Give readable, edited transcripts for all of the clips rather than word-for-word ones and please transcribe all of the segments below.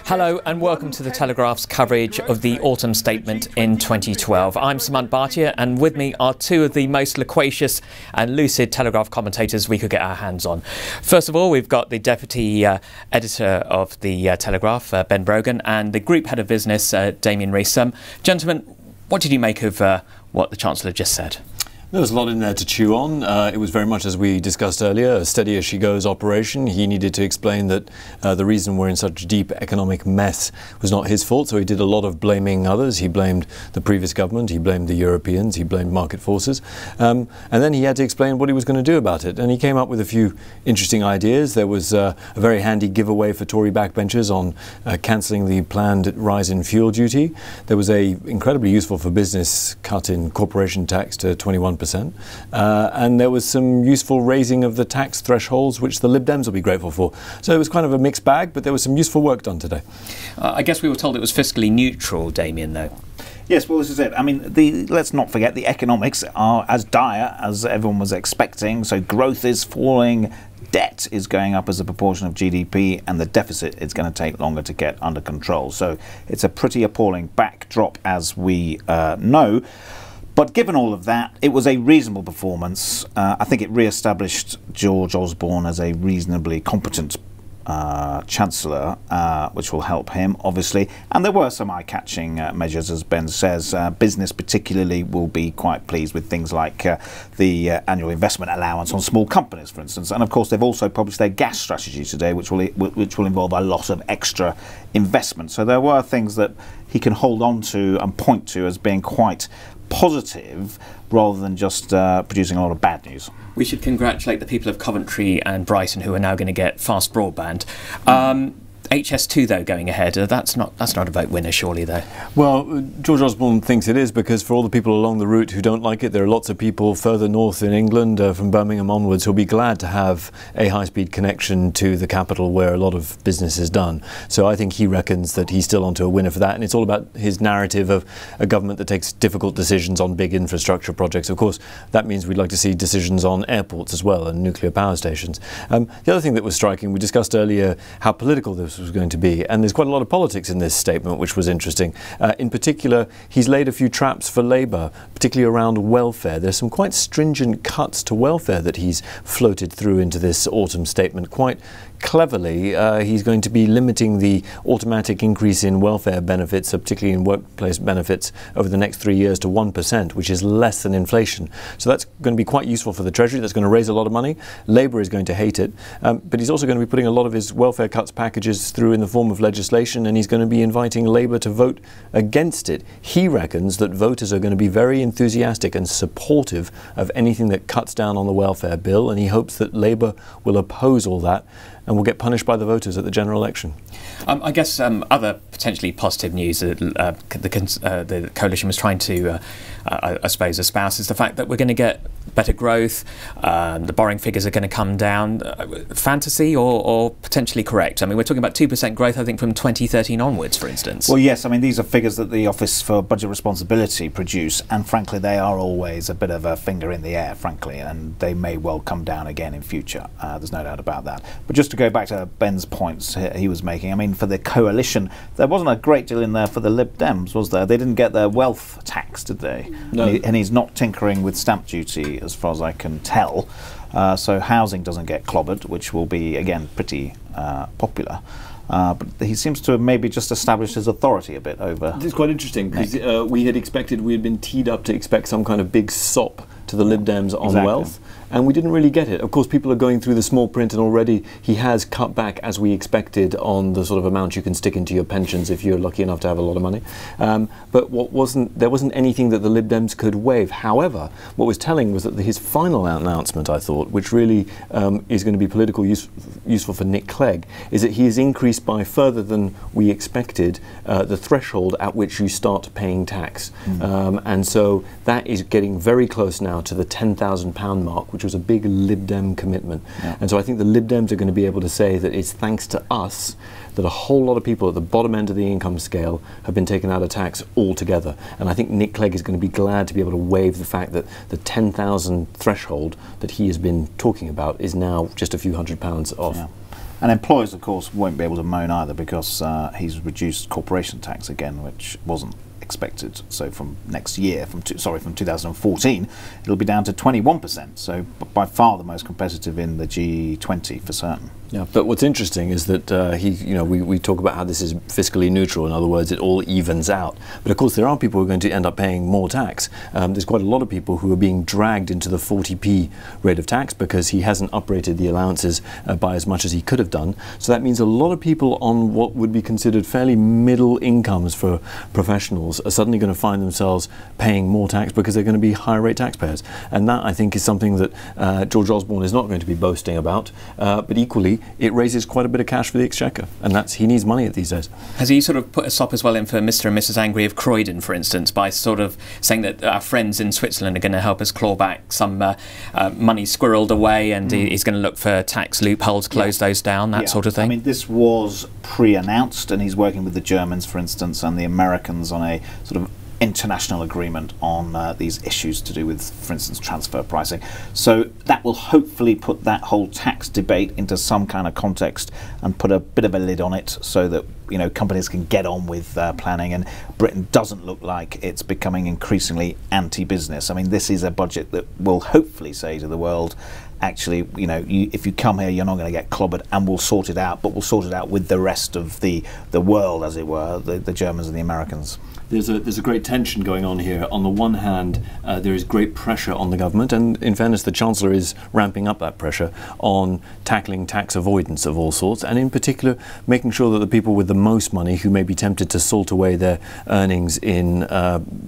Hello and welcome to the Telegraph's coverage of the autumn statement in 2012. I'm Sumant Bhatia and with me are two of the most loquacious and lucid Telegraph commentators we could get our hands on. First of all, we've got the Deputy Editor of the Telegraph, Ben Brogan, and the Group Head of Business, Damian Reece. Gentlemen, what did you make of what the Chancellor just said? There was a lot in there to chew on. It was very much, as we discussed earlier, a steady-as-she-goes operation. He needed to explain that the reason we're in such deep economic mess was not his fault, so he did a lot of blaming others. He blamed the previous government, he blamed the Europeans, he blamed market forces. And then he had to explain what he was going to do about it. And he came up with a few interesting ideas. There was a very handy giveaway for Tory backbenchers on cancelling the planned rise in fuel duty. There was a incredibly useful for business cut in corporation tax to 21%. And there was some useful raising of the tax thresholds, which the Lib Dems will be grateful for. So it was kind of a mixed bag, but there was some useful work done today. I guess we were told it was fiscally neutral, Damian, though. Yes, well, this is it. I mean, let's not forget the economics are as dire as everyone was expecting. So growth is falling, debt is going up as a proportion of GDP, and the deficit is going to take longer to get under control. So it's a pretty appalling backdrop, as we know. But given all of that, it was a reasonable performance. I think it re-established George Osborne as a reasonably competent Chancellor, which will help him, obviously. And there were some eye-catching measures, as Ben says. Business particularly will be quite pleased with things like the annual investment allowance on small companies, for instance. And of course, they've also published their gas strategy today, which will involve a lot of extra investment. So there were things that he can hold on to and point to as being quite positive, rather than just producing a lot of bad news. We should congratulate the people of Coventry and Brighton who are now going to get fast broadband. HS2 though going ahead, that's not a vote winner surely though. Well, George Osborne thinks it is, because for all the people along the route who don't like it, there are lots of people further north in England, from Birmingham onwards, who'll be glad to have a high-speed connection to the capital where a lot of business is done. So I think he reckons that he's still onto a winner for that, and it's all about his narrative of a government that takes difficult decisions on big infrastructure projects. Of course, that means we'd like to see decisions on airports as well and nuclear power stations. The other thing that was striking, we discussed earlier how political this was going to be, and there's quite a lot of politics in this statement, which was interesting. In particular, he's laid a few traps for Labour, particularly around welfare. There's some quite stringent cuts to welfare that he's floated through into this autumn statement. Quite cleverly, he's going to be limiting the automatic increase in welfare benefits, particularly in workplace benefits, over the next 3 years to 1%, which is less than inflation. So that's going to be quite useful for the Treasury. That's going to raise a lot of money. Labour is going to hate it. But he's also going to be putting a lot of his welfare cuts packages through in the form of legislation, and he's going to be inviting Labour to vote against it. He reckons that voters are going to be very enthusiastic and supportive of anything that cuts down on the welfare bill, and he hopes that Labour will oppose all that and will get punished by the voters at the general election. I guess other potentially positive news that the coalition was trying to, I suppose, espouse is the fact that we're going to get better growth, the borrowing figures are going to come down. Fantasy or potentially correct? I mean, we're talking about 2% growth, I think, from 2013 onwards, for instance. Well, yes, I mean, these are figures that the Office for Budget Responsibility produce, and frankly, they are always a bit of a finger in the air, frankly, and they may well come down again in future. There's no doubt about that. But just to go back to Ben's points he was making, I mean, for the coalition, there wasn't a great deal in there for the Lib Dems, was there? They didn't get their wealth tax, did they? No. And he's not tinkering with stamp duty, as far as I can tell. So housing doesn't get clobbered, which will be, again, pretty popular. But he seems to have maybe just established his authority a bit over. It's quite interesting, because we had been teed up to expect some kind of big sop to the Lib Dems on wealth, and we didn't really get it. Of course, people are going through the small print, and already he has cut back, as we expected, on the sort of amount you can stick into your pensions if you're lucky enough to have a lot of money. But there wasn't anything that the Lib Dems could waive. However, what was telling was that his final announcement, I thought, which really is going to be politically useful for Nick Clegg, is that he has increased by further than we expected the threshold at which you start paying tax. And so that is getting very close now to the £10,000 mark, which was a big Lib Dem commitment. And so I think the Lib Dems are going to be able to say that it's thanks to us that a whole lot of people at the bottom end of the income scale have been taken out of tax altogether. And I think Nick Clegg is going to be glad to be able to waive the fact that the 10,000 threshold that he has been talking about is now just a few £100s off. And employers, of course, won't be able to moan either, because he's reduced corporation tax again, which wasn't expected. So from next year, from 2014, it'll be down to 21%. So by far the most competitive in the G20 for certain. Yeah, but what's interesting is that we talk about how this is fiscally neutral. In other words, it all evens out. But of course, there are people who are going to end up paying more tax. There's quite a lot of people who are being dragged into the 40p rate of tax because he hasn't uprated the allowances by as much as he could have done. So that means a lot of people on what would be considered fairly middle incomes for professionals are suddenly going to find themselves paying more tax because they're going to be higher rate taxpayers. And that, I think, is something that George Osborne is not going to be boasting about. But equally, it raises quite a bit of cash for the Exchequer, and he needs money at these days. Has he sort of put a stop as well in for Mr. and Mrs. Angry of Croydon, for instance, by sort of saying that our friends in Switzerland are going to help us claw back some money squirreled away, and he's going to look for tax loopholes, close those down, that sort of thing? I mean, this was pre-announced, and he's working with the Germans, for instance, and the Americans on a sort of international agreement on these issues to do with, for instance, transfer pricing. So that will hopefully put that whole tax debate into some kind of context and put a bit of a lid on it, so that companies can get on with planning, and Britain doesn't look like it's becoming increasingly anti-business. I mean, this is a budget that will hopefully say to the world, actually, if you come here, you're not going to get clobbered, and we'll sort it out, but we'll sort it out with the rest of the world, as it were, the Germans and the Americans. There's a great tension going on here. On the one hand, there is great pressure on the government, and in fairness, the Chancellor is ramping up that pressure on tackling tax avoidance of all sorts, and in particular making sure that the people with the most money, who may be tempted to salt away their earnings in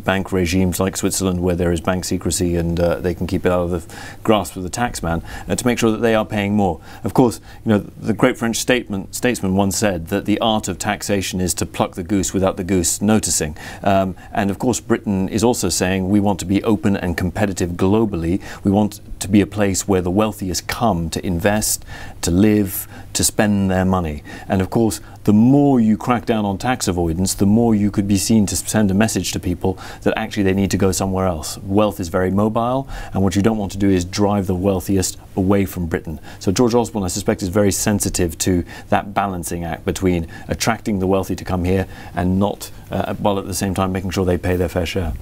bank regimes like Switzerland, where there is bank secrecy and they can keep it out of the grasp of the tax man, to make sure that they are paying more. Of course, the great French statesman once said that the art of taxation is to pluck the goose without the goose noticing. And of course, Britain is also saying we want to be open and competitive globally. We want to be a place where the wealthiest come to invest, to live, to spend their money. And of course, the more you crack down on tax avoidance, the more you could be seen to send a message to people that actually they need to go somewhere else. Wealth is very mobile, and what you don't want to do is drive the wealthiest away from Britain. So George Osborne, I suspect, is very sensitive to that balancing act between attracting the wealthy to come here and not, while at the same time making sure they pay their fair share.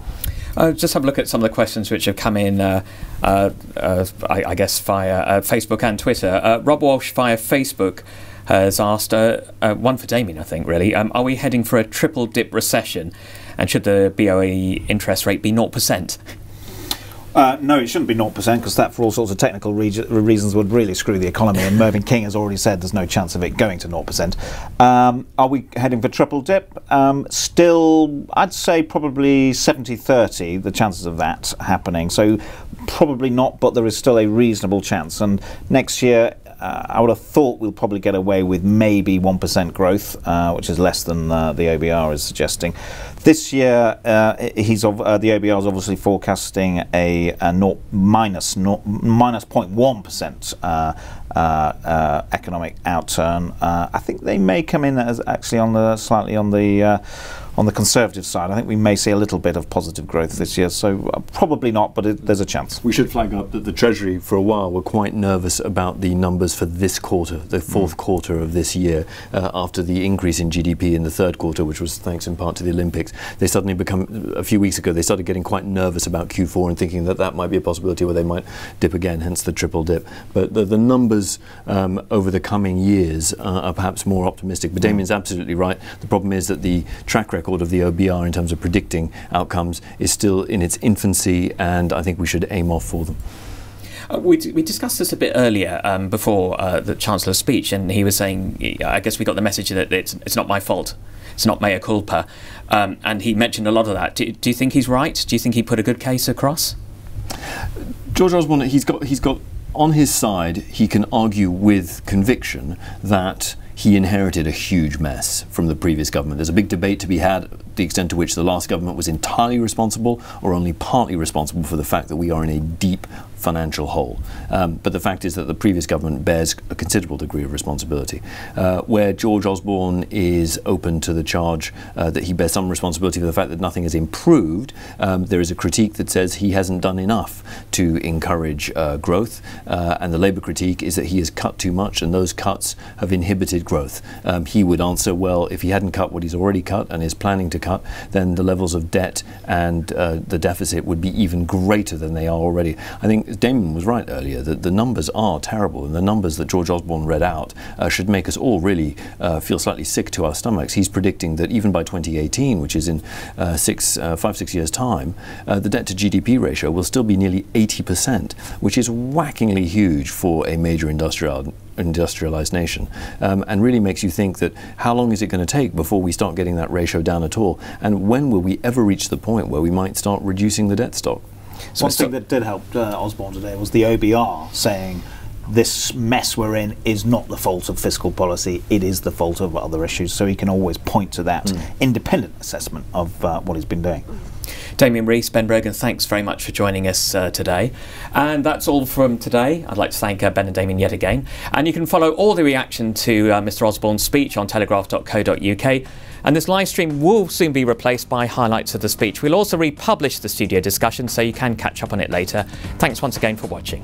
Just have a look at some of the questions which have come in, I guess, via Facebook and Twitter. Rob Walsh via Facebook has asked, one for Damian, I think, really. Are we heading for a triple dip recession, and should the BOE interest rate be 0%? No, it shouldn't be 0%, because that, for all sorts of technical reasons, would really screw the economy, and Mervyn King has already said there's no chance of it going to 0%. Are we heading for triple dip? Still, I'd say probably 70-30, the chances of that happening. So probably not, but there is still a reasonable chance. And next year, I would have thought we'll probably get away with maybe 1% growth, which is less than the OBR is suggesting. This year, the OBR is obviously forecasting a minus 0.1% economic outturn. I think they may come in as actually slightly on the conservative side. I think we may see a little bit of positive growth this year, so probably not, but there's a chance. We should flag up that the Treasury for a while were quite nervous about the numbers for this quarter, the fourth quarter of this year, after the increase in GDP in the third quarter, which was thanks in part to the Olympics. They suddenly a few weeks ago, they started getting quite nervous about Q4 and thinking that that might be a possibility where they might dip again, hence the triple dip. But the numbers over the coming years are perhaps more optimistic. But Damian's absolutely right. The problem is that the track record of the OBR in terms of predicting outcomes is still in its infancy, and I think we should aim off for them. We discussed this a bit earlier before the Chancellor's speech, and he was saying, I guess we got the message that it's not my fault, it's not mea culpa, and he mentioned a lot of that. Do you think he's right? Do you think he put a good case across? George Osborne, he's got on his side, he can argue with conviction that he inherited a huge mess from the previous government. There's a big debate to be had the extent to which the last government was entirely responsible or only partly responsible for the fact that we are in a deep financial hole. But the fact is that the previous government bears a considerable degree of responsibility. Where George Osborne is open to the charge that he bears some responsibility for the fact that nothing has improved, there is a critique that says he hasn't done enough to encourage growth, and the Labour critique is that he has cut too much and those cuts have inhibited growth. He would answer, well, if he hadn't cut what he's already cut and is planning to cut, then the levels of debt and the deficit would be even greater than they are already. I think Damian was right earlier that the numbers are terrible, and the numbers that George Osborne read out should make us all really feel slightly sick to our stomachs. He's predicting that even by 2018, which is in 5-6 years' time, the debt to GDP ratio will still be nearly 80%, which is whackingly huge for a major industrialized nation, and really makes you think that how long is it going to take before we start getting that ratio down at all, and when will we ever reach the point where we might start reducing the debt stock? So one thing that did help Osborne today was the OBR saying this mess we're in is not the fault of fiscal policy, it is the fault of other issues, so he can always point to that independent assessment of what he's been doing. Damian Reece, Ben Brogan, thanks very much for joining us today. And that's all from today. I'd like to thank Ben and Damian yet again. And you can follow all the reaction to Mr Osborne's speech on telegraph.co.uk. And this live stream will soon be replaced by highlights of the speech. We'll also republish the studio discussion so you can catch up on it later. Thanks once again for watching.